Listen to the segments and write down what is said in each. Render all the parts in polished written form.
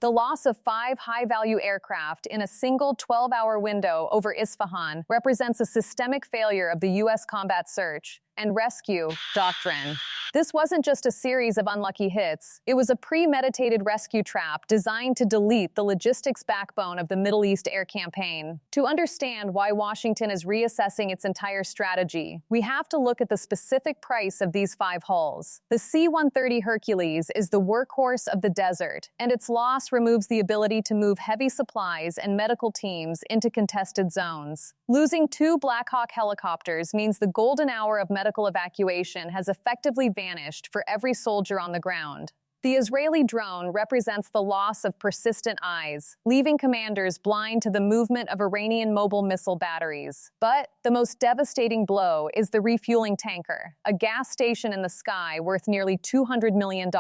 The loss of 5 high-value aircraft in a single 12-hour window over Isfahan represents a systemic failure of the U.S. combat search and rescue doctrine. This wasn't just a series of unlucky hits. It was a premeditated rescue trap designed to delete the logistics backbone of the Middle East air campaign. To understand why Washington is reassessing its entire strategy, we have to look at the specific price of these 5 hulls. The C-130 Hercules is the workhorse of the desert, and its loss removes the ability to move heavy supplies and medical teams into contested zones. Losing 2 Black Hawk helicopters means the golden hour of medical evacuation has effectively vanished for every soldier on the ground. The Israeli drone represents the loss of persistent eyes, leaving commanders blind to the movement of Iranian mobile missile batteries. But the most devastating blow is the refueling tanker, a gas station in the sky worth nearly $200 million.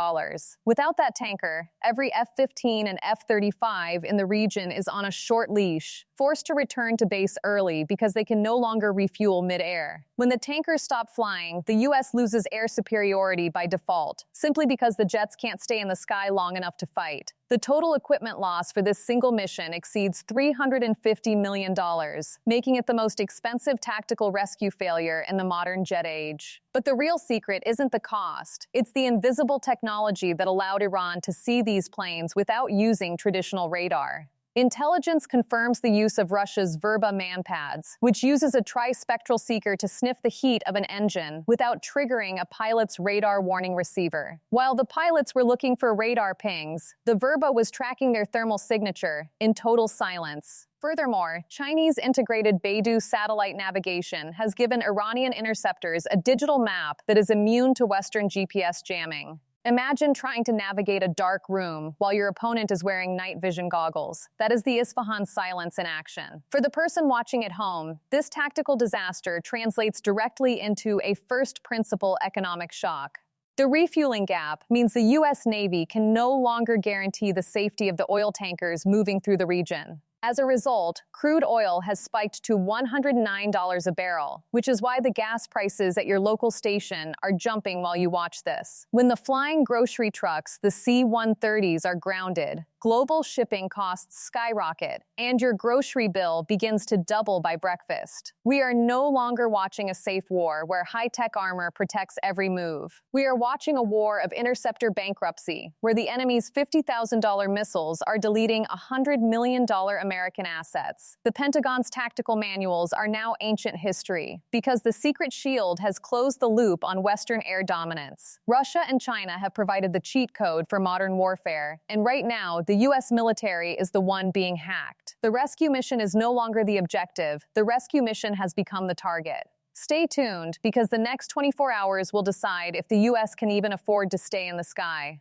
Without that tanker, every F-15 and F-35 in the region is on a short leash, forced to return to base early because they can no longer refuel mid-air. When the tankers stop flying, the U.S. loses air superiority by default, simply because the jets can't stay in the sky long enough to fight. The total equipment loss for this single mission exceeds $350 million, making it the most expensive tactical rescue failure in the modern jet age. But the real secret isn't the cost. It's the invisible technology that allowed Iran to see these planes without using traditional radar. Intelligence confirms the use of Russia's Verba manpads, which uses a trispectral seeker to sniff the heat of an engine without triggering a pilot's radar warning receiver. While the pilots were looking for radar pings, the Verba was tracking their thermal signature in total silence. Furthermore, Chinese integrated BeiDou satellite navigation has given Iranian interceptors a digital map that is immune to Western GPS jamming. Imagine trying to navigate a dark room while your opponent is wearing night vision goggles. That is the Isfahan Silence in action. For the person watching at home, this tactical disaster translates directly into a first-principle economic shock. The refueling gap means the U.S. Navy can no longer guarantee the safety of the oil tankers moving through the region. As a result, crude oil has spiked to $109 a barrel, which is why the gas prices at your local station are jumping while you watch this. When the flying grocery trucks, the C-130s, are grounded, global shipping costs skyrocket, and your grocery bill begins to double by breakfast. We are no longer watching a safe war where high-tech armor protects every move. We are watching a war of interceptor bankruptcy, where the enemy's $50,000 missiles are deleting $100 million American assets. The Pentagon's tactical manuals are now ancient history, because the secret shield has closed the loop on Western air dominance. Russia and China have provided the cheat code for modern warfare, and right now, the U.S. military is the one being hacked. The rescue mission is no longer the objective. The rescue mission has become the target. Stay tuned, because the next 24 hours will decide if the U.S. can even afford to stay in the sky.